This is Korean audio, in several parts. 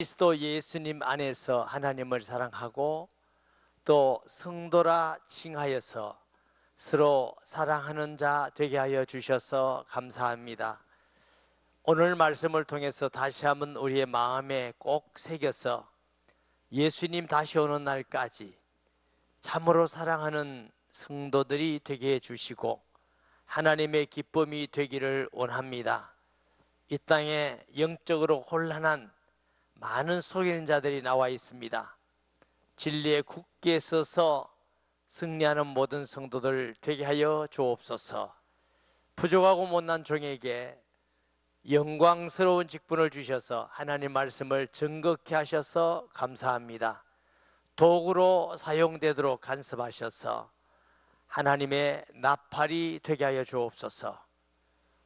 그리스도 예수님 안에서 하나님을 사랑하고 또 성도라 칭하여서 서로 사랑하는 자 되게 하여 주셔서 감사합니다. 오늘 말씀을 통해서 다시 한번 우리의 마음에 꼭 새겨서 예수님 다시 오는 날까지 참으로 사랑하는 성도들이 되게 해주시고 하나님의 기쁨이 되기를 원합니다. 이 땅에 영적으로 혼란한 많은 속이는 자들이 나와 있습니다. 진리에 굳게 서서 승리하는 모든 성도들 되게 하여 주옵소서. 부족하고 못난 종에게 영광스러운 직분을 주셔서 하나님 말씀을 정확히 하셔서 감사합니다. 도구로 사용되도록 간섭하셔서 하나님의 나팔이 되게 하여 주옵소서.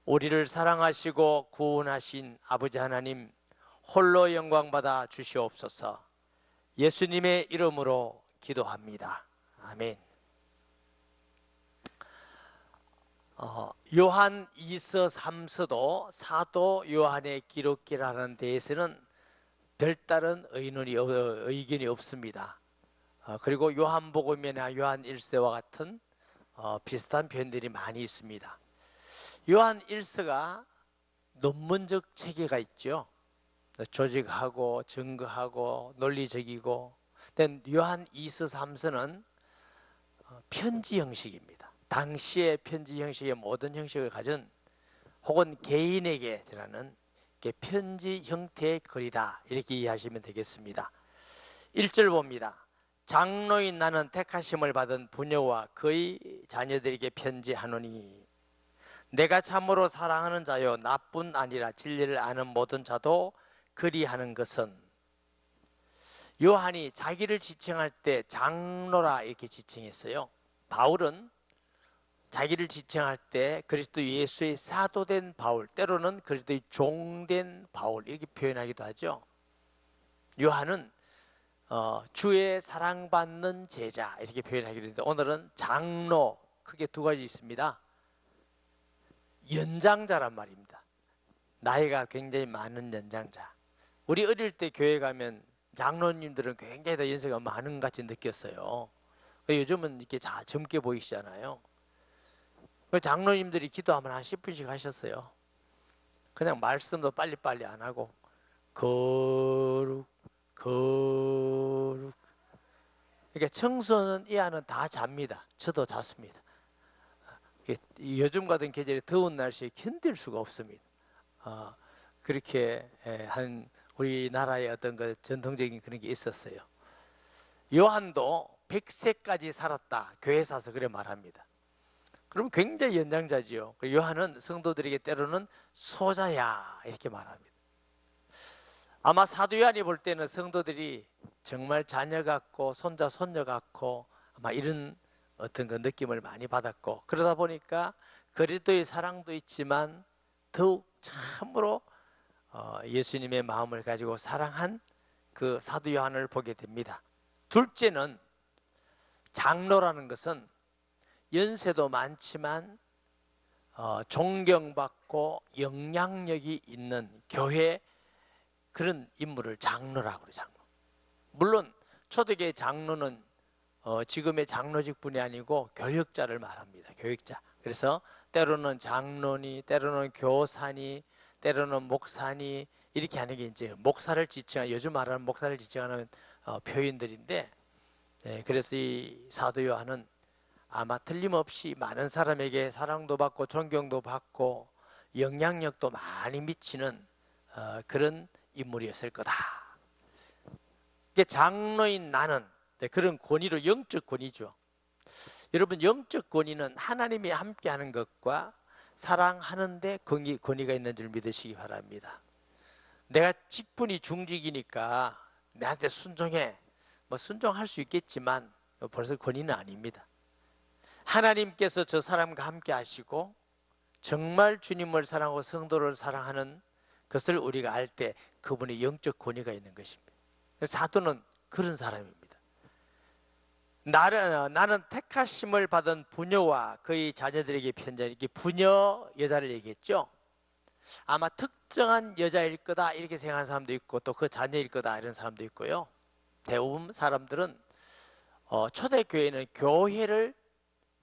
우리를 사랑하시고 구원하신 아버지 하나님 홀로 영광받아 주시옵소서. 예수님의 이름으로 기도합니다. 아멘. 요한 2서 3서도 사도 요한의 기록기라는 데에서는 별다른 의견이 없습니다. 그리고 요한복음이나 요한 1서와 같은 비슷한 표현들이 많이 있습니다. 요한 1서가 논문적 체계가 있죠. 조직하고 증거하고 논리적이고, 요한 2서 3서는 편지 형식입니다. 당시의 편지 형식의 모든 형식을 가진 혹은 개인에게 전하는 편지 형태의 글이다, 이렇게 이해하시면 되겠습니다. 1절 봅니다. 장로인 나는 택하심을 받은 부녀와 그의 자녀들에게 편지하노니 내가 참으로 사랑하는 자요 나뿐 아니라 진리를 아는 모든 자도 그리하는 것은, 요한이 자기를 지칭할 때 장로라 이렇게 지칭했어요. 바울은 자기를 지칭할 때 그리스도 예수의 사도된 바울, 때로는 그리스도의 종된 바울 이렇게 표현하기도 하죠. 요한은 주의 사랑받는 제자 이렇게 표현하기도 했는데, 오늘은 장로, 크게 두 가지 있습니다. 연장자란 말입니다. 나이가 굉장히 많은 연장자. 우리 어릴 때 교회 가면 장로님들은 굉장히 다 연세가 많은 것 같이 느꼈어요. 요즘은 이렇게 다 젊게 보이시잖아요. 장로님들이 기도하면 한 10분씩 하셨어요. 그냥 말씀도 빨리빨리 안 하고 거룩 거룩. 그러니까 청소는 이 안은 다 잡니다. 저도 잤습니다. 요즘 같은 계절에 더운 날씨에 견딜 수가 없습니다. 그렇게 한 우리나라의 어떤 그 전통적인 그런 게 있었어요. 요한도 100세까지 살았다, 교회사서 그래 말합니다. 그럼 굉장히 연장자지요. 요한은 성도들에게 때로는 소자야 이렇게 말합니다. 아마 사도 요한이 볼 때는 성도들이 정말 자녀 같고 손자 손녀 같고 아마 이런 어떤 그 느낌을 많이 받았고, 그러다 보니까 그리스도의 사랑도 있지만 더욱 참으로 예수님의 마음을 가지고 사랑한 그 사도 요한을 보게 됩니다. 둘째는, 장로라는 것은 연세도 많지만 존경받고 영향력이 있는 교회 그런 인물을 장로라고 그래요. 장로. 물론 초대교회 장로는 지금의 장로직분이 아니고 교역자를 말합니다. 교역자. 그래서 때로는 장로니, 때로는 교사니, 때로는 목사니 이렇게 하는 게 이제 목사를 지칭하는, 요즘 말하는 목사를 지칭하는 표현들인데, 그래서 이 사도 요한은 아마 틀림없이 많은 사람에게 사랑도 받고 존경도 받고 영향력도 많이 미치는 그런 인물이었을 거다. 장로인 나는 그런 권위로, 영적 권위죠. 여러분, 영적 권위는 하나님이 함께하는 것과 사랑하는데 권위가 있는 줄 믿으시기 바랍니다. 내가 직분이 중직이니까 내한테 순종해, 순종할 수 있겠지만 벌써 권위는 아닙니다. 하나님께서 저 사람과 함께 하시고 정말 주님을 사랑하고 성도를 사랑하는 것을 우리가 알 때 그분의 영적 권위가 있는 것입니다. 사도는 그런 사람입니다. 나는 택하심을 받은 부녀와 그의 자녀들에게 편지하니, 이렇게 부녀 여자를 얘기했죠. 아마 특정한 여자일 거다 이렇게 생각하는 사람도 있고 또 그 자녀일 거다 이런 사람도 있고요. 대부분 사람들은 초대교회는 교회를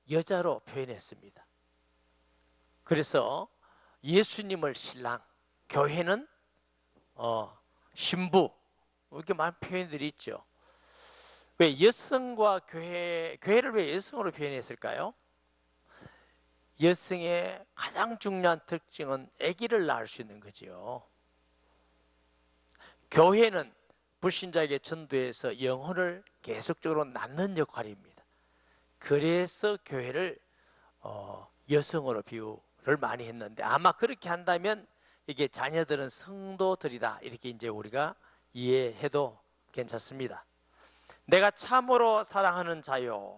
여자로 표현했습니다. 그래서 예수님을 신랑, 교회는 신부 이렇게 많은 표현들이 있죠. 왜 여성과 교회를 왜 여성으로 표현했을까요? 여성의 가장 중요한 특징은 아기를 낳을 수 있는 거지요. 교회는 불신자에게 전도해서 영혼을 계속적으로 낳는 역할입니다. 그래서 교회를 여성으로 비유를 많이 했는데, 아마 그렇게 한다면 이게 자녀들은 성도들이다 이렇게 이제 우리가 이해해도 괜찮습니다. 내가 참으로 사랑하는 자요.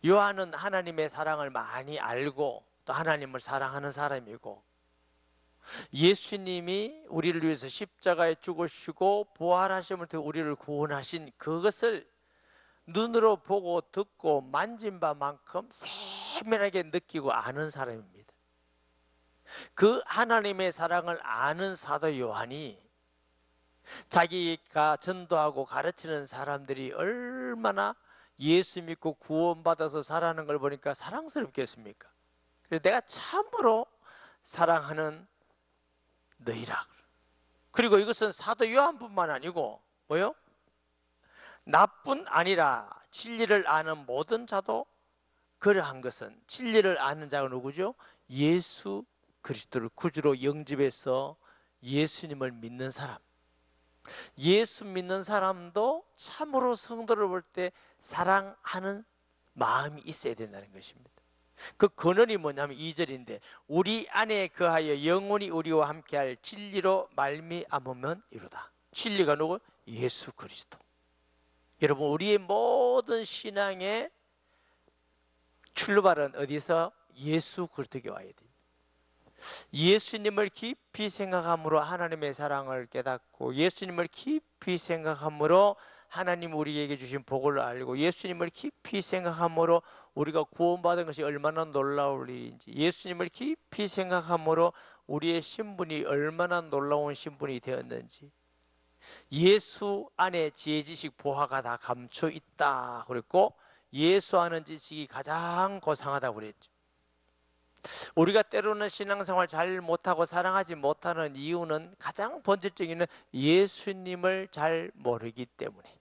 요한은 하나님의 사랑을 많이 알고 또 하나님을 사랑하는 사람이고, 예수님이 우리를 위해서 십자가에 죽으시고 부활하심을 통해 우리를 구원하신 그것을 눈으로 보고 듣고 만진 바만큼 세밀하게 느끼고 아는 사람입니다. 그 하나님의 사랑을 아는 사도 요한이 자기가 전도하고 가르치는 사람들이 얼마나 예수 믿고 구원받아서 살아가는 걸 보니까 사랑스럽겠습니까? 그래서 내가 참으로 사랑하는 너희라. 그리고 이것은 사도 요한뿐만 아니고 뭐요? 나뿐 아니라 진리를 아는 모든 자도 그러한 것은, 진리를 아는 자가 누구죠? 예수 그리스도를 구주로 영접해서 예수님을 믿는 사람, 예수 믿는 사람도 참으로 성도를 볼 때 사랑하는 마음이 있어야 된다는 것입니다. 그 근원이 뭐냐면 2절인데 우리 안에 거하여 영원히 우리와 함께할 진리로 말미암으면 이루다. 진리가 누구? 예수 그리스도. 여러분, 우리의 모든 신앙의 출발은 어디서? 예수 그리스도께 와야 됩니다. 예수님을 깊이 생각함으로 하나님의 사랑을 깨닫고, 예수님을 깊이 생각함으로 하나님 우리에게 주신 복을 알고, 예수님을 깊이 생각함으로 우리가 구원받은 것이 얼마나 놀라울 일인지, 예수님을 깊이 생각함으로 우리의 신분이 얼마나 놀라운 신분이 되었는지, 예수 안에 지혜 지식 보화가 다 감춰 있다 그랬고, 예수 아는 지식이 가장 고상하다고 그랬죠. 우리가 때로는 신앙생활 잘 못하고 사랑하지 못하는 이유는 가장 본질적인 예수님을 잘 모르기 때문에,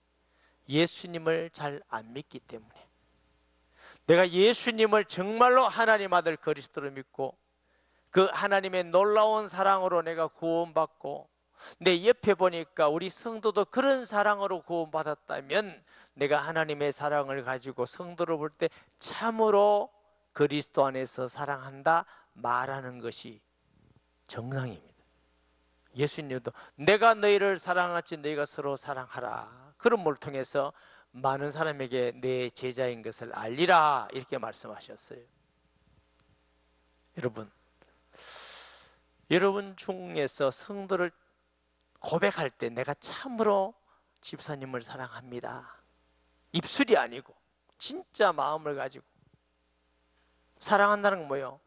예수님을 잘 안 믿기 때문에. 내가 예수님을 정말로 하나님 아들 그리스도를 믿고 그 하나님의 놀라운 사랑으로 내가 구원받고, 내 옆에 보니까 우리 성도도 그런 사랑으로 구원받았다면 내가 하나님의 사랑을 가지고 성도를 볼 때 참으로 그리스도 안에서 사랑한다 말하는 것이 정상입니다. 예수님도 내가 너희를 사랑하지 너희가 서로 사랑하라, 그런 걸 통해서 많은 사람에게 내 제자인 것을 알리라 이렇게 말씀하셨어요. 여러분 중에서 성도를 고백할 때 내가 참으로 집사님을 사랑합니다, 입술이 아니고 진짜 마음을 가지고 사랑한다는 건 뭐예요?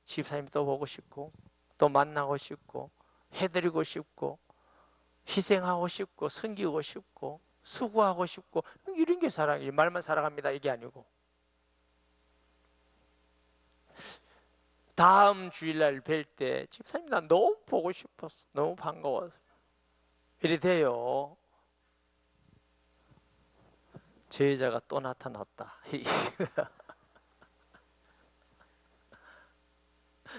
집사님 또 보고 싶고 또 만나고 싶고 해드리고 싶고 희생하고 싶고 섬기고 싶고 수고하고 싶고, 이런 게 사랑이에요. 말만 사랑합니다 이게 아니고, 다음 주일날 뵐 때 집사님 나 너무 보고 싶었어, 너무 반가워서 이래 돼요. 제 여자가 또 나타났다.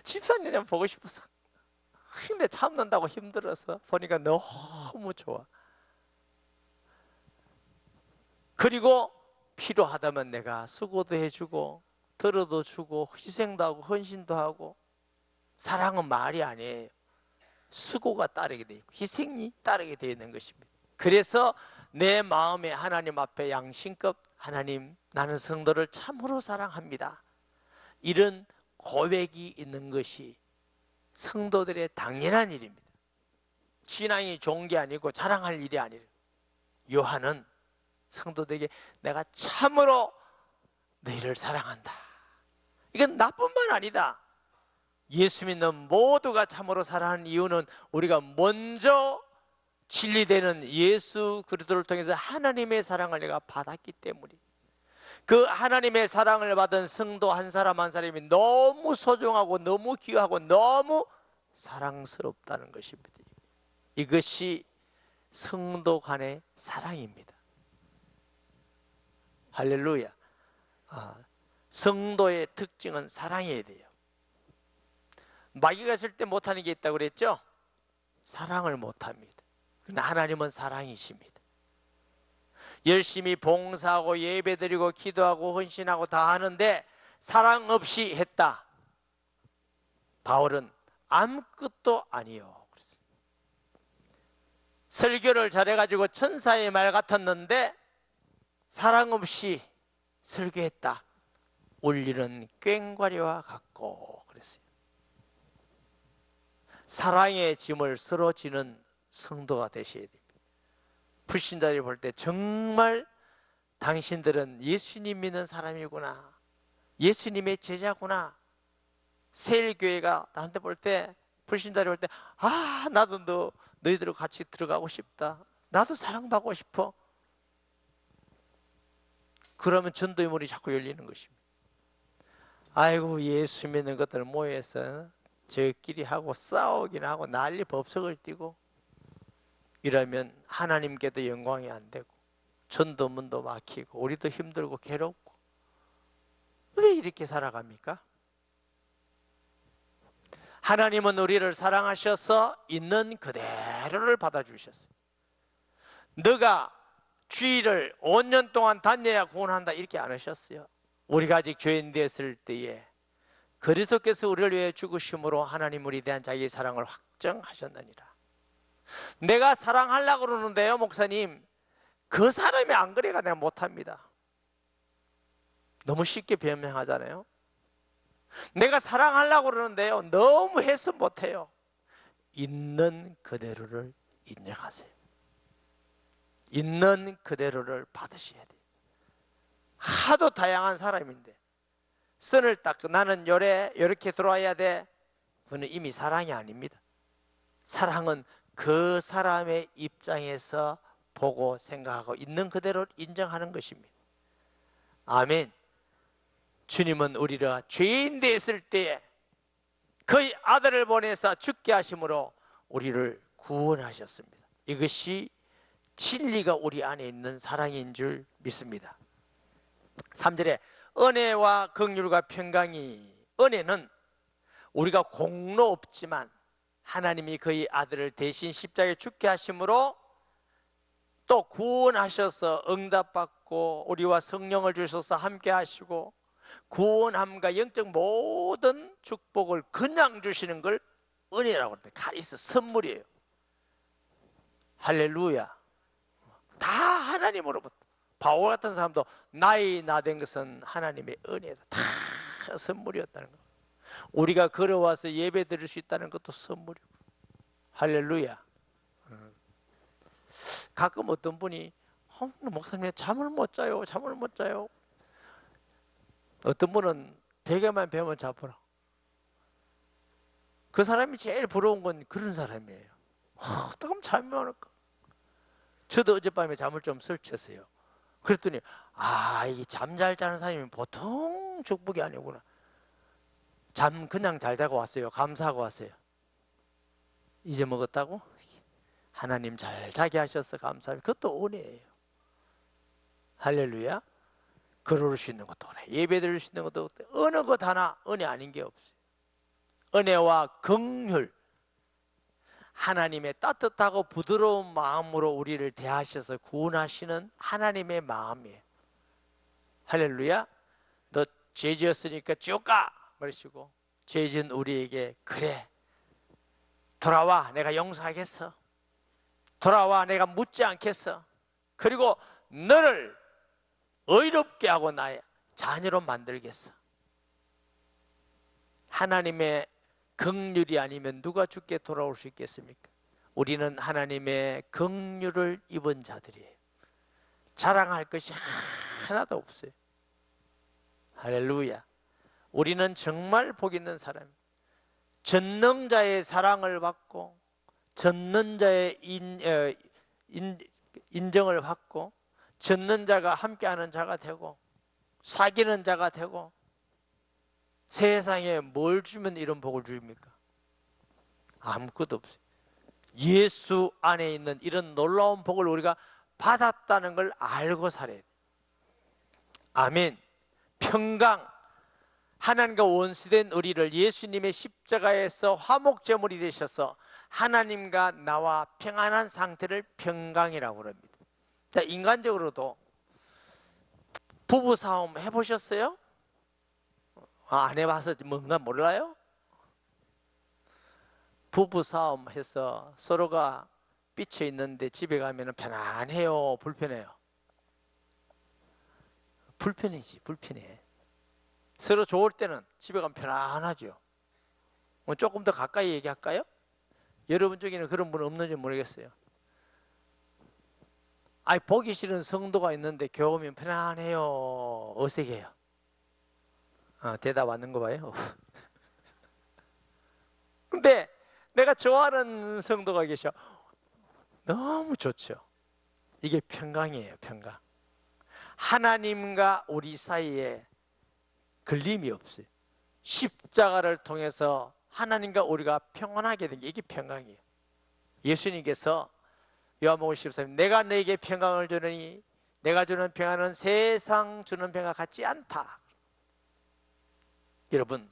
집사님 보고 싶어서 근데 참는다고 힘들어서 보니까 너무 좋아. 그리고 필요하다면 내가 수고도 해주고 들어도 주고 희생도 하고 헌신도 하고. 사랑은 말이 아니에요. 수고가 따르게 돼 있고 희생이 따르게 되어 있는 것입니다. 그래서 내 마음에 하나님 앞에 양심껏 하나님 나는 성도를 참으로 사랑합니다, 이런 고백이 있는 것이 성도들의 당연한 일입니다. 신앙이 좋은 게 아니고 자랑할 일이 아니라, 요한은 성도들에게 내가 참으로 너희를 사랑한다, 이건 나뿐만 아니다, 예수 믿는 모두가 참으로 사랑하는 이유는 우리가 먼저 진리되는 예수 그리스도를 통해서 하나님의 사랑을 내가 받았기 때문이에요. 그 하나님의 사랑을 받은 성도 한 사람 한 사람이 너무 소중하고 너무 귀하고 너무 사랑스럽다는 것입니다. 이것이 성도 간의 사랑입니다. 할렐루야. 성도의 특징은 사랑해야 돼요. 마귀가 있을 때 못하는 게 있다고 그랬죠? 사랑을 못합니다. 그러나 하나님은 사랑이십니다. 열심히 봉사하고 예배드리고 기도하고 헌신하고 다 하는데 사랑 없이 했다. 바울은 아무것도 아니요. 설교를 잘해가지고 천사의 말 같았는데 사랑 없이 설교했다. 울리는 꽹과리와 같고 그랬어요. 사랑의 짐을 서로 지는 성도가 되셔야 됩니다. 불신자들이 볼 때 정말 당신들은 예수님 믿는 사람이구나, 예수님의 제자구나. 세일교회가 나한테 볼 때, 불신자들이 볼 때, 나도 너희들과 같이 들어가고 싶다, 나도 사랑받고 싶어. 그러면 전도의 문이 자꾸 열리는 것입니다. 아이고, 예수 믿는 것들 모여서 저끼리 하고 싸우긴 하고 난리 법석을 띠고 이러면 하나님께도 영광이 안 되고 전도문도 막히고 우리도 힘들고 괴롭고, 왜 이렇게 살아갑니까? 하나님은 우리를 사랑하셔서 있는 그대로를 받아주셨어요. 너가 주일을 5년 동안 다녀야 구원한다 이렇게 안 하셨어요. 우리가 아직 죄인 되었을 때에 그리스도께서 우리를 위해 죽으심으로 하나님 우리에 대한 자기의 사랑을 확정하셨느니라. 내가 사랑하려고 그러는데요, 목사님, 그 사람이 안 그래가 내가 못합니다. 너무 쉽게 변명하잖아요. 내가 사랑하려고 그러는데요, 너무 해서 못해요. 있는 그대로를 인정하세요. 있는 그대로를 받으셔야 돼요. 하도 다양한 사람인데 선을 딱 나는 요렇게 들어와야 돼. 그거는 이미 사랑이 아닙니다. 사랑은 그 사람의 입장에서 보고 생각하고 있는 그대로 인정하는 것입니다. 아멘. 주님은 우리가 죄인 되었을 때에 그의 아들을 보내사 죽게 하심으로 우리를 구원하셨습니다. 이것이 진리가 우리 안에 있는 사랑인 줄 믿습니다. 3절에 은혜와 긍휼과 평강이, 은혜는 우리가 공로 없지만 하나님이 그의 아들을 대신 십자가에 죽게 하심으로 또 구원하셔서 응답받고 우리와 성령을 주셔서 함께 하시고 구원함과 영적 모든 축복을 그냥 주시는 걸 은혜라고 합니다. 카리스, 선물이에요. 할렐루야. 다 하나님으로부터. 바울 같은 사람도 나이 나된 것은 하나님의 은혜다, 다 선물이었다는 거. 우리가 걸어와서 예배 드릴 수 있다는 것도 선물이고. 할렐루야. 가끔 어떤 분이 목사님 잠을 못 자요, 잠을 못 자요. 어떤 분은 베개만 베면 자보라. 그 사람이 제일 부러운 건 그런 사람이에요. 어떻게 하면 잠이 안 올까? 저도 어젯밤에 잠을 좀 설쳤어요. 그랬더니 이 잠 잘 자는 사람이 보통 축복이 아니구나. 잠 그냥 잘 자고 왔어요. 감사하고 왔어요. 이제 먹었다고? 하나님 잘 자게 하셔서 감사합니다. 그것도 은혜예요. 할렐루야. 걸을 수 있는 것도 은혜, 예배 드릴 수 있는 것도 은혜. 어느 것 하나 은혜 아닌 게 없어요. 은혜와 긍휼, 하나님의 따뜻하고 부드러운 마음으로 우리를 대하셔서 구원하시는 하나님의 마음이에요. 할렐루야. 너 죄 지었으니까 지옥 가! 그러시고 죄 지은 우리에게 그래, 돌아와, 내가 용서하겠어. 돌아와, 내가 묻지 않겠어. 그리고 너를 의롭게 하고 나의 자녀로 만들겠어. 하나님의 긍휼이 아니면 누가 주께 돌아올 수 있겠습니까? 우리는 하나님의 긍휼을 입은 자들이에요. 자랑할 것이 하나도 없어요. 할렐루야. 우리는 정말 복 있는 사람입니다. 전능자의 사랑을 받고 전능자의 인정을 받고 전능자가 함께하는 자가 되고 사귀는 자가 되고, 세상에 뭘 주면 이런 복을 주입니까? 아무것도 없어요. 예수 안에 있는 이런 놀라운 복을 우리가 받았다는 걸 알고 살아야 돼요. 아멘. 평강, 하나님과 원수된 우리를 예수님의 십자가에서 화목제물이 되셔서 하나님과 나와 평안한 상태를 평강이라고 합니다. 자, 인간적으로도 부부싸움 해보셨어요? 안 해봐서 뭔가 몰라요? 부부싸움 해서 서로가 삐쳐 있는데 집에 가면 편안해요, 불편해요? 불편이지, 불편해. 서로 좋을 때는 집에 가면 편안하죠. 조금 더 가까이 얘기할까요? 여러분 중에는 그런 분 없는지 모르겠어요. 보기 싫은 성도가 있는데 교회 오면 편안해요, 어색해요? 대답 왔는 거 봐요. 근데 내가 좋아하는 성도가 계셔. 너무 좋죠. 이게 평강이에요, 평강. 하나님과 우리 사이에 걸림이 없어요. 십자가를 통해서 하나님과 우리가 평안하게 된 게 이게 평강이에요. 예수님께서 요한복음 14장 내가 너에게 평강을 주느니 내가 주는 평안은 세상 주는 평강 같지 않다. 여러분,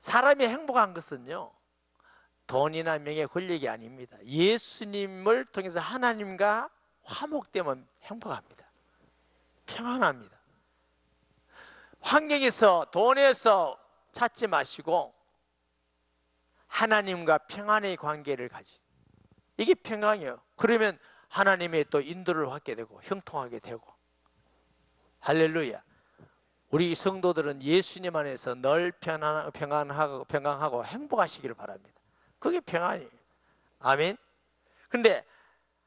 사람이 행복한 것은요 돈이나 명예, 권력이 아닙니다. 예수님을 통해서 하나님과 화목되면 행복합니다. 평안합니다. 환경에서, 돈에서 찾지 마시고 하나님과 평안의 관계를 가지. 이게 평강이에요. 그러면 하나님의 또 인도를 받게 되고 형통하게 되고. 할렐루야. 우리 성도들은 예수님 안에서 늘 평안하고 행복하시기를 바랍니다. 그게 평안이에요. 아멘. 근데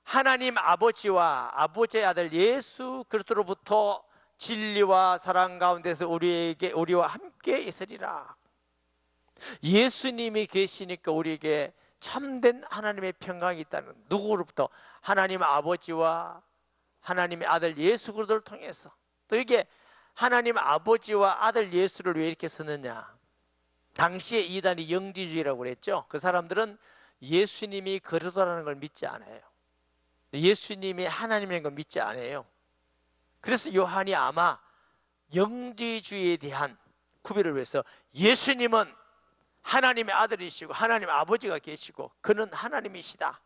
하나님 아버지와 아버지의 아들 예수 그리스도로부터 진리와 사랑 가운데서 우리와 함께 있으리라. 예수님이 계시니까 우리에게 참된 하나님의 평강이 있다는, 누구로부터? 하나님 아버지와 하나님의 아들 예수 그리스도를 통해서. 또 이게 하나님 아버지와 아들 예수를 왜 이렇게 쓰느냐? 당시에 이단이 영지주의라고 그랬죠. 그 사람들은 예수님이 그리스도라는 걸 믿지 않아요. 예수님이 하나님인 걸 믿지 않아요. 그래서 요한이 아마 영지주의에 대한 구별을 위해서 예수님은 하나님의 아들이시고 하나님 아버지가 계시고 그는 하나님이시다.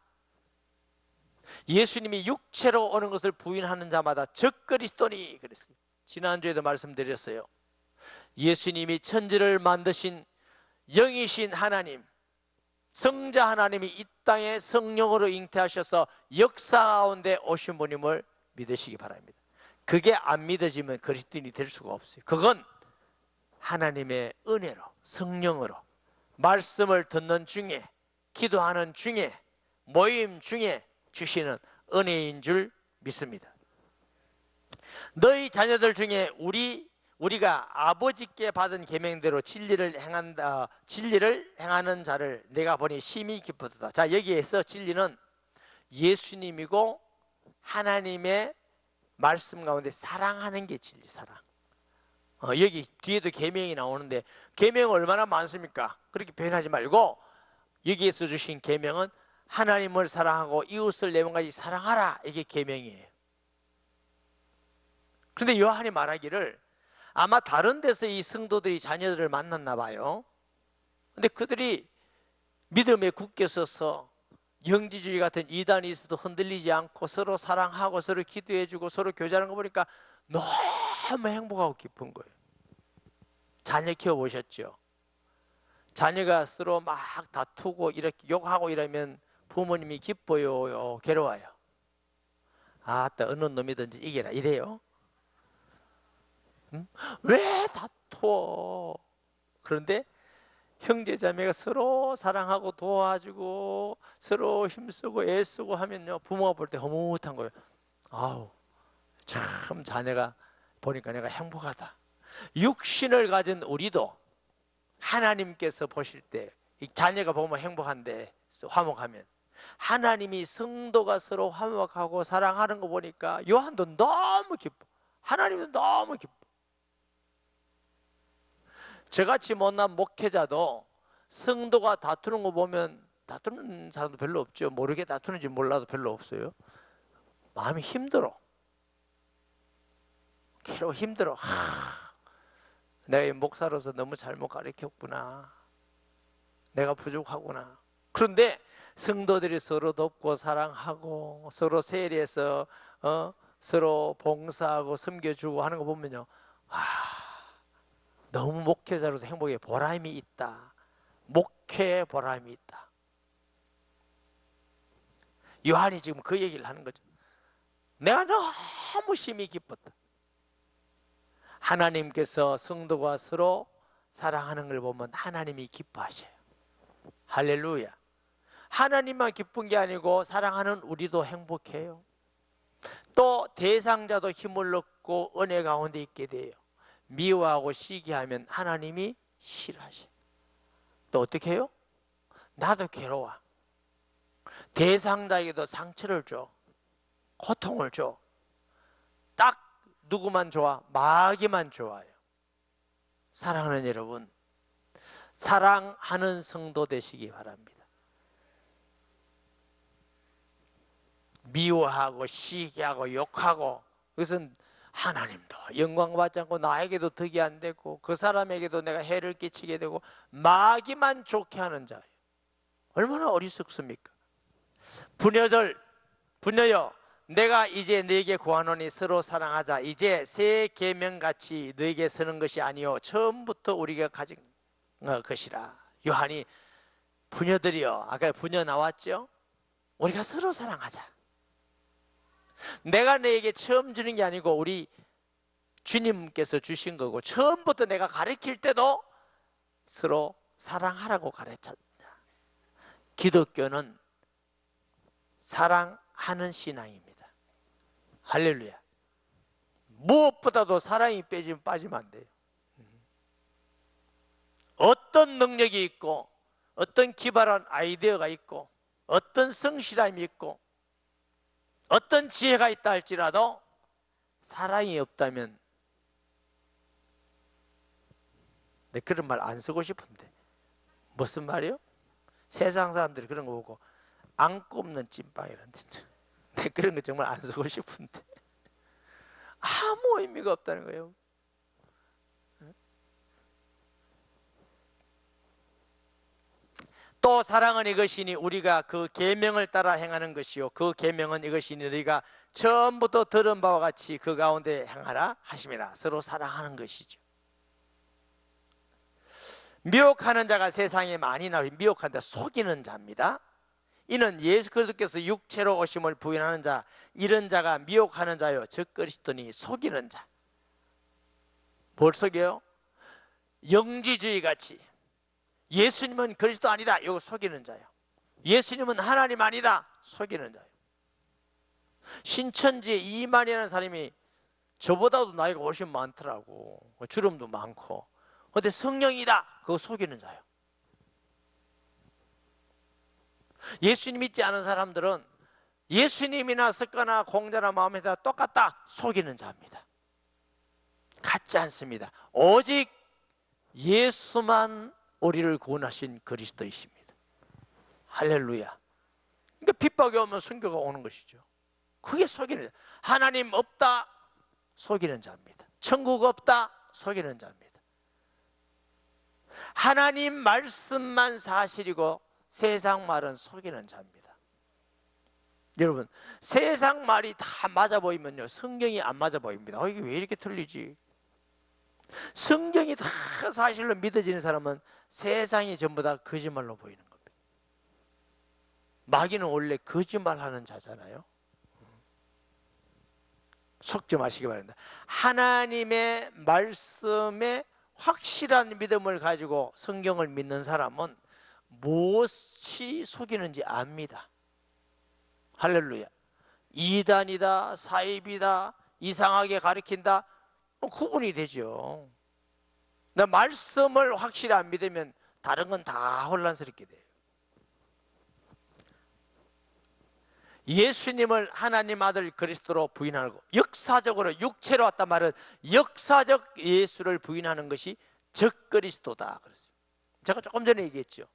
예수님이 육체로 오는 것을 부인하는 자마다 적그리스도니 그랬어요. 지난주에도 말씀드렸어요. 예수님이 천지를 만드신 영이신 하나님, 성자 하나님이 이 땅에 성령으로 잉태하셔서 역사 가운데 오신 분임을 믿으시기 바랍니다. 그게 안 믿어지면 그리스도인이 될 수가 없어요. 그건 하나님의 은혜로, 성령으로, 말씀을 듣는 중에, 기도하는 중에, 모임 중에 주시는 은혜인 줄 믿습니다. 너희 자녀들 중에 우리가 아버지께 받은 계명대로 진리를 행하는 자를 내가 보니 심히 기쁘도다. 자, 여기에서 진리는 예수님이고 하나님의 말씀 가운데 사랑하는 게 진리, 사랑. 여기 뒤에도 계명이 나오는데 계명 얼마나 많습니까? 그렇게 표현하지 말고 여기에서 주신 계명은 하나님을 사랑하고 이웃을 내 몸같이 사랑하라. 이게 계명이에요. 그런데 요한이 말하기를 아마 다른 데서 이 성도들이 자녀들을 만났나 봐요. 근데 그들이 믿음에 굳게 서서 영지주의 같은 이단이 있어도 흔들리지 않고 서로 사랑하고 서로 기도해주고 서로 교제하는 거 보니까 너무 행복하고 기쁜 거예요. 자녀 키워보셨죠? 자녀가 서로 막 다투고 이렇게 욕하고 이러면 부모님이 기뻐요, 괴로워요? 아따 어느 놈이든지 이겨라 이래요? 응? 왜 다투어? 그런데 형제자매가 서로 사랑하고 도와주고 서로 힘쓰고 애쓰고 하면요 부모가 볼 때 흐뭇한 거예요. 아우 참 자녀가 보니까 내가 행복하다. 육신을 가진 우리도 하나님께서 보실 때 이 자녀가 보면 행복한데 화목하면 하나님이 성도가 서로 화목하고 사랑하는 거 보니까 요한도 너무 기뻐. 하나님도 너무 기뻐. 저같이 못난 목회자도 성도가 다투는 거 보면, 다투는 사람도 별로 없죠. 모르게 다투는지 몰라도 별로 없어요. 마음이 힘들어. 괴로워, 힘들어. 내가 목사로서 너무 잘못 가르쳤구나. 내가 부족하구나. 그런데 성도들이 서로 돕고 사랑하고 서로 세례해서 서로 봉사하고 섬겨주고 하는 거 보면요, 너무 목회자로서 행복에 보람이 있다. 목회에 보람이 있다. 요한이 지금 그 얘기를 하는 거죠. 내가 너무 심히 기뻤다. 하나님께서 성도가 서로 사랑하는 걸 보면 하나님이 기뻐하셔요. 할렐루야. 하나님만 기쁜 게 아니고 사랑하는 우리도 행복해요. 또 대상자도 힘을 얻고 은혜 가운데 있게 돼요. 미워하고 시기하면 하나님이 싫어하셔요. 또 어떻게 해요? 나도 괴로워. 대상자에게도 상처를 줘. 고통을 줘. 딱 누구만 좋아? 마귀만 좋아요. 사랑하는 여러분, 사랑하는 성도 되시기 바랍니다. 미워하고 시기하고 욕하고, 그것은 하나님도 영광받지 않고 나에게도 덕이 안 되고 그 사람에게도 내가 해를 끼치게 되고 마귀만 좋게 하는 자예요. 얼마나 어리석습니까? 부녀여, 내가 이제 너에게 구하노니 서로 사랑하자. 이제 새 계명같이 너에게 서는 것이 아니요 처음부터 우리가 가진 것이라. 요한이 부녀들이여, 아까 부녀 나왔죠? 우리가 서로 사랑하자. 내가 너에게 처음 주는 게 아니고 우리 주님께서 주신 거고, 처음부터 내가 가르칠 때도 서로 사랑하라고 가르쳤다. 기독교는 사랑하는 신앙입니다. 할렐루야. 무엇보다도 사랑이 빠지면 안 돼요. 어떤 능력이 있고 어떤 기발한 아이디어가 있고 어떤 성실함이 있고 어떤 지혜가 있다 할지라도 사랑이 없다면, 내 그런 말 안 쓰고 싶은데 무슨 말이요? 세상 사람들이 그런 거 보고 안 꼽는 찐빵이란데, 내 그런 거 정말 안 쓰고 싶은데 아무 의미가 없다는 거예요. 또 사랑은 이것이니 우리가 그 계명을 따라 행하는 것이요 그 계명은 이것이니 너희가 처음부터 들은 바와 같이 그 가운데 행하라 하심이라. 서로 사랑하는 것이죠. 미혹하는 자가 세상에 많이 나오니, 미혹하는 자, 속이는 자입니다. 이는 예수 그리스도께서 육체로 오심을 부인하는 자, 이런 자가 미혹하는 자요 적 그리스도니 속이는 자. 뭘 속여요? 영지주의 같이 예수님은 그리스도 아니다, 이거 속이는 자예요. 예수님은 하나님 아니다, 속이는 자예요. 신천지에 이만희라는 사람이 저보다도 나이가 훨씬 많더라고. 주름도 많고. 근데 성령이다, 그거 속이는 자예요. 예수님 믿지 않은 사람들은 예수님이나 습관이나 공자나 마음에 다 똑같다, 속이는 자입니다. 같지 않습니다. 오직 예수만 우리를 구원하신 그리스도이십니다. 할렐루야. 그러니까 핍박이 오면 순교가 오는 것이죠. 그게 속이는 자. 하나님 없다, 속이는 자입니다. 천국 없다, 속이는 자입니다. 하나님 말씀만 사실이고 세상 말은 속이는 자입니다. 여러분, 세상 말이 다 맞아 보이면요 성경이 안 맞아 보입니다. 이게 왜 이렇게 틀리지? 성경이 다 사실로 믿어지는 사람은 세상이 전부 다 거짓말로 보이는 겁니다. 마귀는 원래 거짓말하는 자잖아요. 속지 마시기 바랍니다. 하나님의 말씀에 확실한 믿음을 가지고 성경을 믿는 사람은 무엇이 속이는지 압니다. 할렐루야. 이단이다, 사입이다, 이상하게 가르친다, 구분이 되죠. 나 말씀을 확실히 안 믿으면 다른 건 다 혼란스럽게 돼요. 예수님을 하나님 아들 그리스도로 부인하고 역사적으로 육체로 왔단 말은 역사적 예수를 부인하는 것이 적그리스도다 그랬어요. 제가 조금 전에 얘기했죠.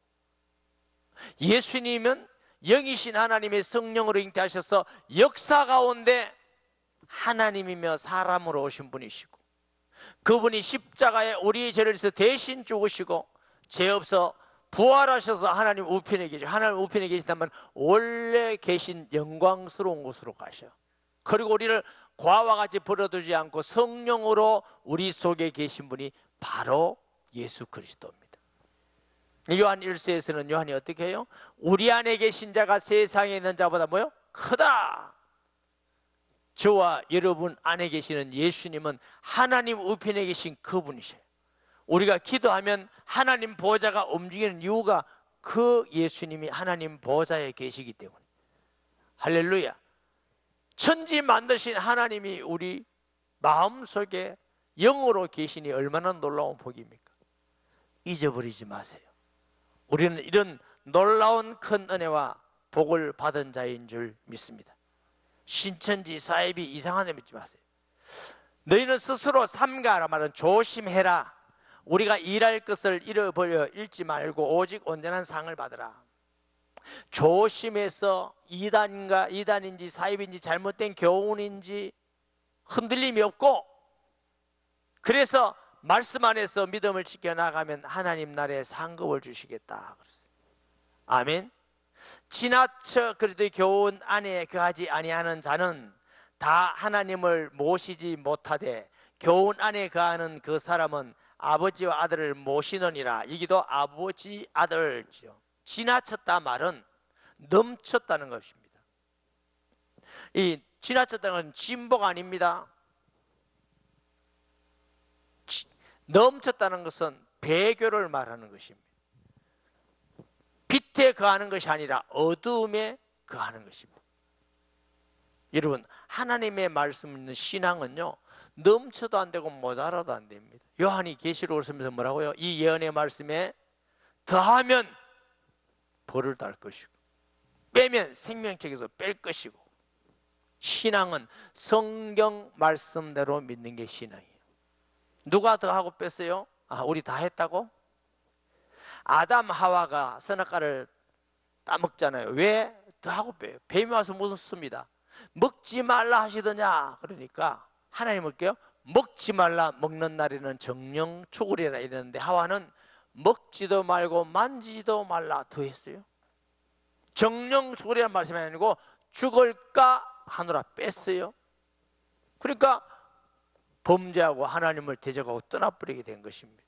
예수님은 영이신 하나님의 성령으로 잉태하셔서 역사 가운데 하나님이며 사람으로 오신 분이시고, 그분이 십자가에 우리의 죄를 위해서 대신 죽으시고 죄 없어 부활하셔서 하나님 우편에 계시고, 하나님 우편에 계신다면 원래 계신 영광스러운 곳으로 가셔. 그리고 우리를 과와 같이 버려두지 않고 성령으로 우리 속에 계신 분이 바로 예수 그리스도입니다. 요한 1서에서는 요한이 어떻게 해요? 우리 안에 계신 자가 세상에 있는 자보다 뭐요? 크다. 저와 여러분 안에 계시는 예수님은 하나님 우편에 계신 그분이셔요. 우리가 기도하면 하나님 보좌가 움직이는 이유가 그 예수님이 하나님 보좌에 계시기 때문에. 할렐루야. 천지 만드신 하나님이 우리 마음속에 영으로 계시니 얼마나 놀라운 복입니까? 잊어버리지 마세요. 우리는 이런 놀라운 큰 은혜와 복을 받은 자인 줄 믿습니다. 신천지 사입이 이상한 데 믿지 마세요. 너희는 스스로 삼가라 말은 조심해라. 우리가 일할 것을 잃어버려 잃지 말고 오직 온전한 상을 받으라. 조심해서 이단인지 사입인지 잘못된 교훈인지 흔들림이 없고, 그래서 말씀 안에서 믿음을 지켜나가면 하나님 나라에 상급을 주시겠다. 아멘. 지나쳐 그리스도의 교훈 안에 거하지 아니하는 자는 다 하나님을 모시지 못하되 교훈 안에 거하는 그 사람은 아버지와 아들을 모시느니라. 여기도 아버지 아들이죠. 지나쳤다 말은 넘쳤다는 것입니다. 이 지나쳤다는 건 진보가 아닙니다. 넘쳤다는 것은 배교를 말하는 것입니다. 빛에 거하는 것이 아니라 어두움에 거하는 것입니다. 여러분, 하나님의 말씀 있는 신앙은요, 넘쳐도 안 되고 모자라도 안 됩니다. 요한이 계시록을 쓰면서 뭐라고요? 이 예언의 말씀에 더하면 벌을 달 것이고 빼면 생명책에서 뺄 것이고, 신앙은 성경 말씀대로 믿는 게 신앙이에요. 누가 더하고 뺐어요? 우리 다 했다고? 아담 하와가 선악과를 따먹잖아요. 왜? 더하고 빼요. 뱀이 와서 묻습니다. 먹지 말라 하시더냐? 그러니까 하나님 볼게요. 먹지 말라, 먹는 날에는 정령 죽으리라 이랬는데 하와는 먹지도 말고 만지지도 말라 더했어요. 정령 죽으리라는 말씀이 아니고 죽을까 하느라 뺐어요. 그러니까 범죄하고 하나님을 대적하고 떠나버리게 된 것입니다.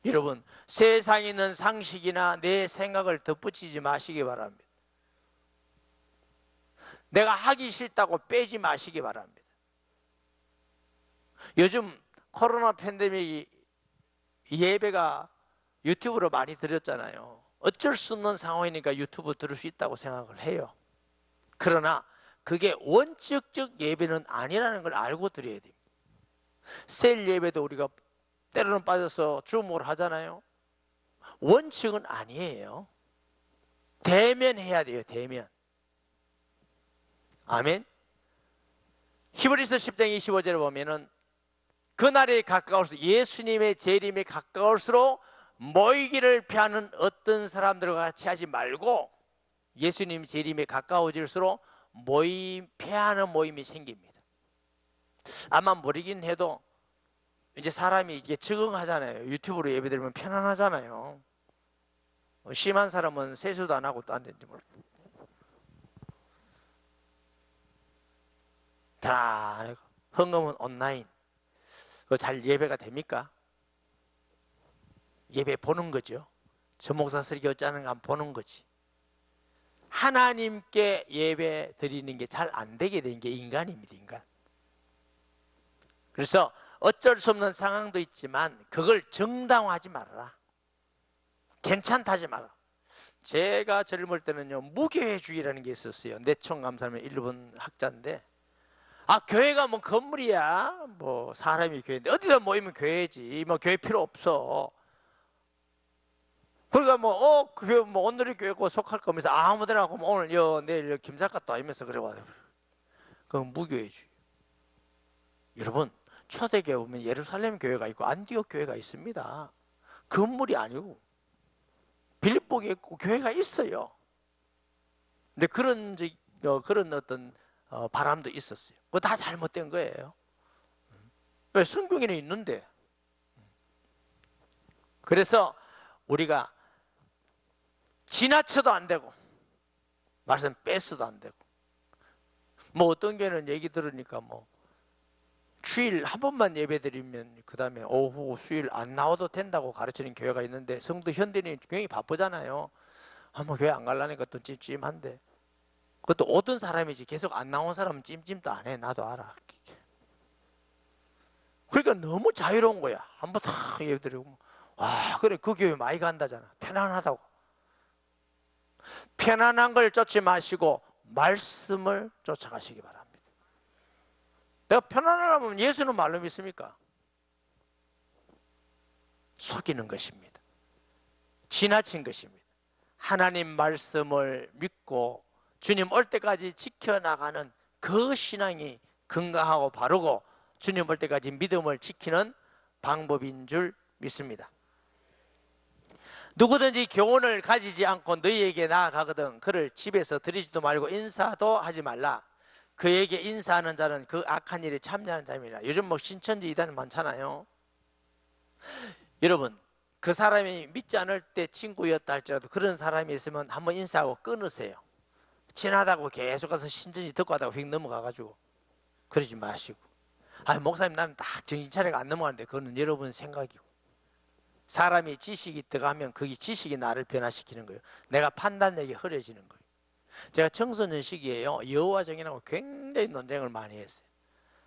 여러분, 세상에 있는 상식이나 내 생각을 덧붙이지 마시기 바랍니다. 내가 하기 싫다고 빼지 마시기 바랍니다. 요즘 코로나 팬데믹이 예배가 유튜브로 많이 드렸잖아요. 어쩔 수 없는 상황이니까 유튜브 들을 수 있다고 생각을 해요. 그러나 그게 원칙적 예배는 아니라는 걸 알고 드려야 됩니다. 셀 예배도 우리가 때로는 빠져서 주목을 하잖아요. 원칙은 아니에요. 대면해야 돼요. 대면. 아멘. 히브리서 10장 25절에 보면은 그날에 가까울수록, 예수님의 재림에 가까울수록 모이기를 피하는 어떤 사람들과 같이 하지 말고, 예수님 재림에 가까워질수록 피하는 모임이 생깁니다. 아마 모르긴 해도 이제 사람이 이게 적응하잖아요. 유튜브로 예배 드리면 편안하잖아요. 심한 사람은 세수도 안 하고 또 안 되는지 모르겠어요. 다 헌금은 온라인. 그거 잘 예배가 됩니까? 예배 보는 거죠. 저 목사 설교 짜는 거 보는 거지. 하나님께 예배 드리는 게 잘 안 되게 된 게 인간입니다. 인간. 그래서 어쩔 수 없는 상황도 있지만 그걸 정당화하지 말아라. 괜찮다 하지 마라. 제가 젊을 때는요, 무교회주의라는 게 있었어요. 내청감사하면 일본 학자인데 아, 교회가 뭐 건물이야? 뭐 사람이 교회인데 어디다 모이면 교회지. 뭐 교회 필요 없어. 그러니까 그게 뭐 오늘의 교회고 속할 거면서 아무데나 가면 오늘 내일 김사과 또 아니면서 그래 와. 그건 무교회지. 여러분, 초대교회 보면 예루살렘 교회가 있고 안디옥 교회가 있습니다. 건물이 아니고 빌립보에 있고 교회가 있어요. 근데 그런 어떤 바람도 있었어요. 그거 다 잘못된 거예요. 왜? 성경에는 있는데. 그래서 우리가 지나쳐도 안 되고 말씀 뺏어도 안 되고, 뭐 어떤 교회는 얘기 들으니까 뭐 주일 한 번만 예배 드리면 그 다음에 오후 수요일 안 나와도 된다고 가르치는 교회가 있는데, 성도 현대인이 굉장히 바쁘잖아요. 뭐 교회 안 가려니까 또 찜찜한데, 그것도 오던 사람이지 계속 안 나온 사람은 찜찜도 안 해. 나도 알아. 그러니까 너무 자유로운 거야. 한번 탁 예배 드리고, 와 그래 그 교회 많이 간다잖아. 편안하다고. 편안한 걸 쫓지 마시고 말씀을 쫓아가시기 바랍니다. 내가 편안하면 예수는 말로 믿습니까? 속이는 것입니다. 지나친 것입니다. 하나님 말씀을 믿고 주님 올 때까지 지켜나가는 그 신앙이 건강하고 바르고 주님 올 때까지 믿음을 지키는 방법인 줄 믿습니다. 누구든지 교훈을 가지지 않고 너희에게 나아가거든 그를 집에서 들이지도 말고 인사도 하지 말라. 그에게 인사하는 자는 그 악한 일에 참여하는 자입니다. 요즘 뭐 신천지 이단 많잖아요. 여러분, 그 사람이 믿지 않을 때 친구였다 할지라도 그런 사람이 있으면 한번 인사하고 끊으세요. 친하다고 계속 가서 신천지 듣고 하다가 휙 넘어가가지고 그러지 마시고, 목사님 나는 딱 정신 차리고 안 넘어가는데 그거는 여러분 생각이고, 사람이 지식이 들어가면 그게 지식이 나를 변화시키는 거예요. 내가 판단력이 흐려지는 거예요. 제가 청소년 시기에요, 여호와정이라고 굉장히 논쟁을 많이 했어요.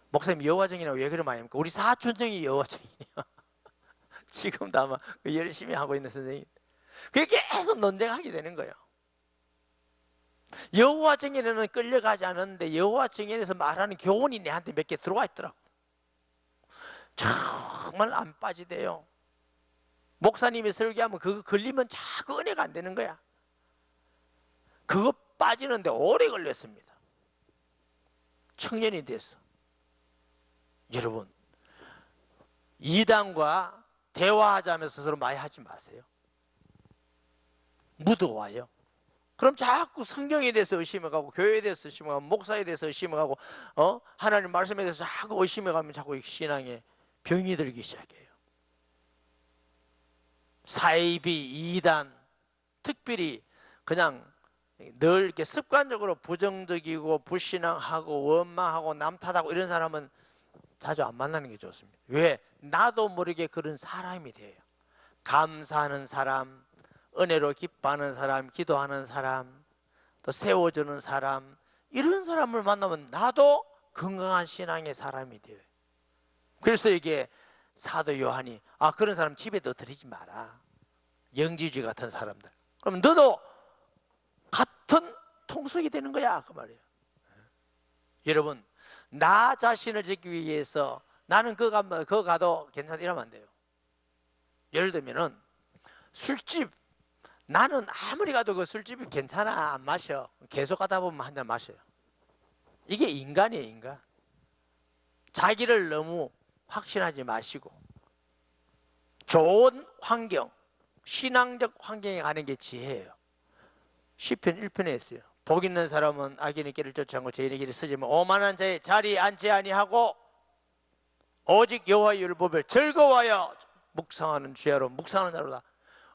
목사님 여호와정이라고 왜 그래 많이 합니까? 우리 사촌정이 여호와정이에요. 지금도 아마 열심히 하고 있는 선생님. 그렇게 계속 논쟁하게 되는 거예요. 여호와 증인에는 끌려가지 않았는데 여호와 증인에서 말하는 교훈이 내한테 몇 개 들어와 있더라고. 정말 안 빠지대요. 목사님이 설교하면 그거 걸리면 자꾸 은혜가 안 되는 거야. 그거 빠지는데 오래 걸렸습니다. 청년이 돼서. 여러분, 이단과 대화하자면서 서로 많이 하지 마세요. 묻어와요. 그럼 자꾸 성경에 대해서 의심해가고 교회에 대해서 의심해가고 목사에 대해서 의심해가고 하나님 말씀에 대해서 자꾸 의심해가면 자꾸 신앙에 병이 들기 시작해요. 사이비, 이단, 특별히 그냥 늘 이렇게 습관적으로 부정적이고 불신앙하고 원망하고 남 탓하고 이런 사람은 자주 안 만나는 게 좋습니다. 왜? 나도 모르게 그런 사람이 돼요. 감사하는 사람, 은혜로 기뻐하는 사람, 기도하는 사람, 또 세워주는 사람, 이런 사람을 만나면 나도 건강한 신앙의 사람이 돼요. 그래서 이게 사도 요한이 그런 사람 집에 너 들이지 마라. 영지주의 같은 사람들. 그럼 너도 같은 통속이 되는 거야 그 말이에요. 여러분, 나 자신을 지키기 위해서 나는 그거 가도 괜찮다 이러면 안 돼요. 예를 들면은 술집, 나는 아무리 가도 그 술집이 괜찮아 안 마셔. 계속 가다 보면 한 잔 마셔요. 이게 인간이에요, 인간. 자기를 너무 확신하지 마시고 좋은 환경, 신앙적 환경에 가는 게 지혜예요. 시편 1편에 있어요. 복 있는 사람은 악인의 길을 쫓지 않고 죄인의 길을 쓰지만 오만한 자의 자리에 앉지 아니하고 오직 여호와의 율법을 즐거워하여 묵상하는 죄로 묵상하는 자로다.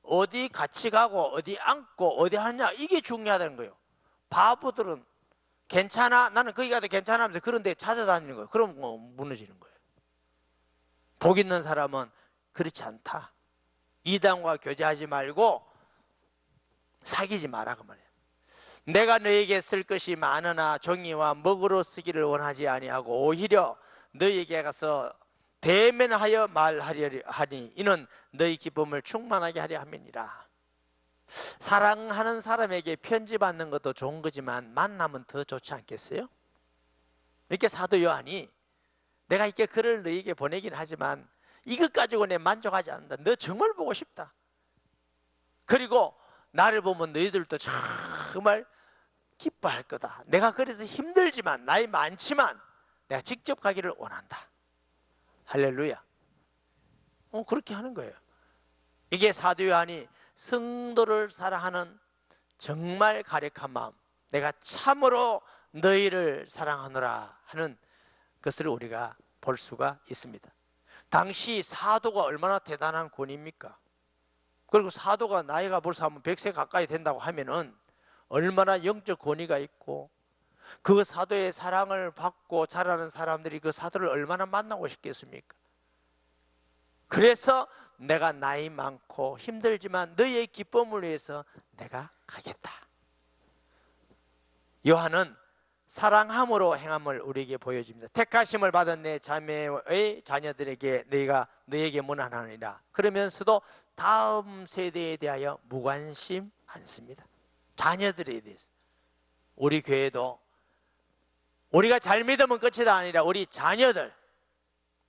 어디 같이 가고 어디 앉고 어디 하냐, 이게 중요하다는 거예요. 바보들은 괜찮아, 나는 거기 가도 괜찮아 하면서 그런 데 찾아다니는 거예요. 그럼 무너지는 거예요. 복 있는 사람은 그렇지 않다. 이단과 교제하지 말고 사귀지 마라 그 말이에요. 내가 너에게 쓸 것이 많으나 종이와 먹으로 쓰기를 원하지 아니하고 오히려 너에게 가서 대면하여 말하려 하니 이는 너희 기쁨을 충만하게 하려 함이니라. 사랑하는 사람에게 편지 받는 것도 좋은 거지만 만나면 더 좋지 않겠어요? 이렇게 사도 요한이 내가 이렇게 글을 너에게 보내긴 하지만 이것 가지고 내 만족하지 않는다. 너 정말 보고 싶다. 그리고 나를 보면 너희들도 정말 기뻐할 거다. 내가 그래서 힘들지만 나이 많지만 내가 직접 가기를 원한다. 할렐루야. 그렇게 하는 거예요. 이게 사도 요한이 성도를 사랑하는 정말 가력한 마음, 내가 참으로 너희를 사랑하노라 하는 것을 우리가 볼 수가 있습니다. 당시 사도가 얼마나 대단한 권위입니까? 그리고 사도가 나이가 벌써 하면 100세 가까이 된다고 하면은 얼마나 영적 권위가 있고 그 사도의 사랑을 받고 자라는 사람들이 그 사도를 얼마나 만나고 싶겠습니까? 그래서 내가 나이 많고 힘들지만 너희의 기쁨을 위해서 내가 가겠다. 요한은 사랑함으로 행함을 우리에게 보여줍니다. 택하심을 받은 내 자매의 자녀들에게 너에게 문안하느니라. 그러면서도 다음 세대에 대하여 무관심 않습니다. 자녀들에 대해서. 우리 교회도 우리가 잘 믿으면 끝이다 아니라 우리 자녀들,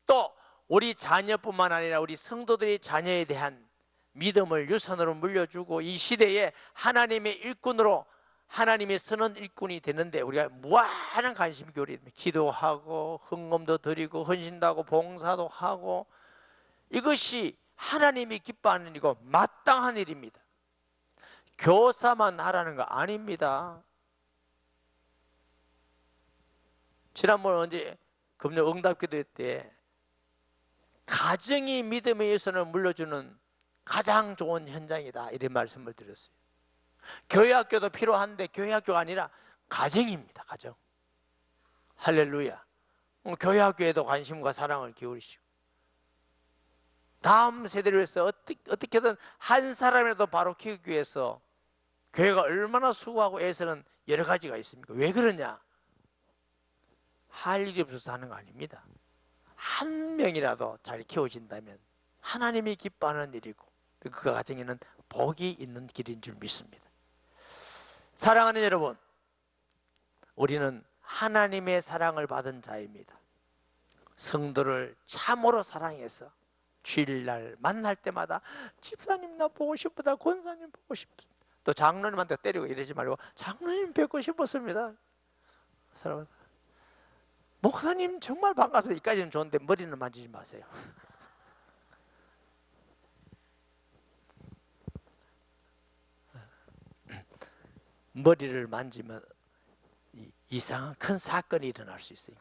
또 우리 자녀뿐만 아니라 우리 성도들의 자녀에 대한 믿음을 유산으로 물려주고 이 시대에 하나님의 일꾼으로 하나님의 선한 일꾼이 되는데 우리가 무한한 관심 기울입니다. 기도하고 헌금도 드리고 헌신도 하고 봉사도 하고, 이것이 하나님이 기뻐하는 일이고 마땅한 일입니다. 교사만 하라는 거 아닙니다. 지난번 언제 금요 응답기도 때 가정이 믿음의 유산을 물려주는 가장 좋은 현장이다 이런 말씀을 드렸어요. 교회학교도 필요한데 교회학교가 아니라 가정입니다. 가정. 할렐루야. 교회학교에도 관심과 사랑을 기울이시고 다음 세대를 위해서 어떻게든 한 사람이라도 바로 키우기 위해서 교회가 얼마나 수고하고 애쓰는 여러 가지가 있습니까? 왜 그러냐? 할 일이 없어서 하는 거 아닙니다. 한 명이라도 잘 키워진다면 하나님이 기뻐하는 일이고 그 가정에는 복이 있는 길인 줄 믿습니다. 사랑하는 여러분, 우리는 하나님의 사랑을 받은 자입니다. 성도를 참으로 사랑해서 주일날 만날 때마다 집사님 나 보고 싶다, 권사님 보고 싶다, 또 장로님한테 때리고 이러지 말고 장로님 뵙고 싶었습니다. 목사님 정말 반갑습니다. 이까지는 좋은데 머리는 만지지 마세요. 머리를 만지면 이상한 큰 사건이 일어날 수 있어요.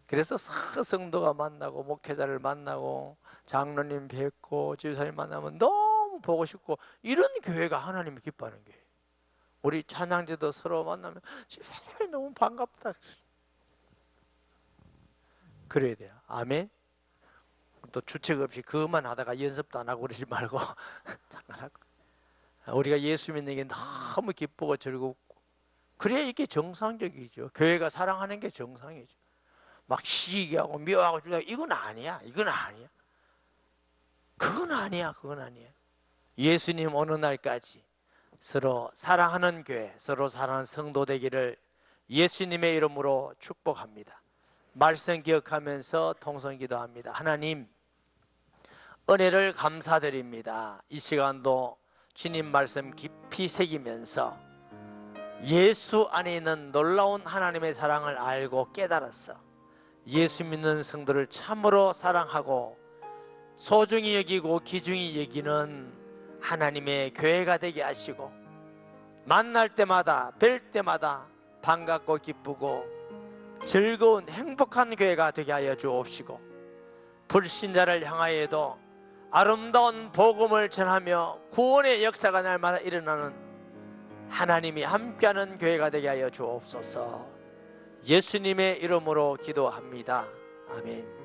그래서 성도가 만나고 목회자를 만나고 장로님 뵙고 집사님 만나면 너무 보고 싶고, 이런 교회가 하나님이 기뻐하는 교회. 우리 찬양제도 서로 만나면 집사님이 너무 반갑다 그래야 돼요. 아멘. 또 주책 없이 그것만 하다가 연습도 안 하고 그러지 말고 잠깐 하고, 우리가 예수 믿는 게 너무 기쁘고 즐겁고 그래야 이게 정상적이죠. 교회가 사랑하는 게 정상이죠. 막 시기하고 미워하고 이건 아니야. 이건 아니야. 그건 아니야. 그건 아니야. 예수님 오는 날까지 서로 사랑하는 교회, 서로 사랑하는 성도 되기를 예수님의 이름으로 축복합니다. 말씀 기억하면서 통성 기도합니다. 하나님, 은혜를 감사드립니다. 이 시간도 주님 말씀 깊이 새기면서 예수 안에 있는 놀라운 하나님의 사랑을 알고 깨달았어. 예수 믿는 성도를 참으로 사랑하고 소중히 여기고 귀중히 여기는 하나님의 교회가 되게 하시고, 만날 때마다 뵐 때마다 반갑고 기쁘고 즐거운 행복한 교회가 되게 하여 주옵시고, 불신자를 향하여도 아름다운 복음을 전하며 구원의 역사가 날마다 일어나는 하나님이 함께하는 교회가 되게 하여 주옵소서. 예수님의 이름으로 기도합니다. 아멘.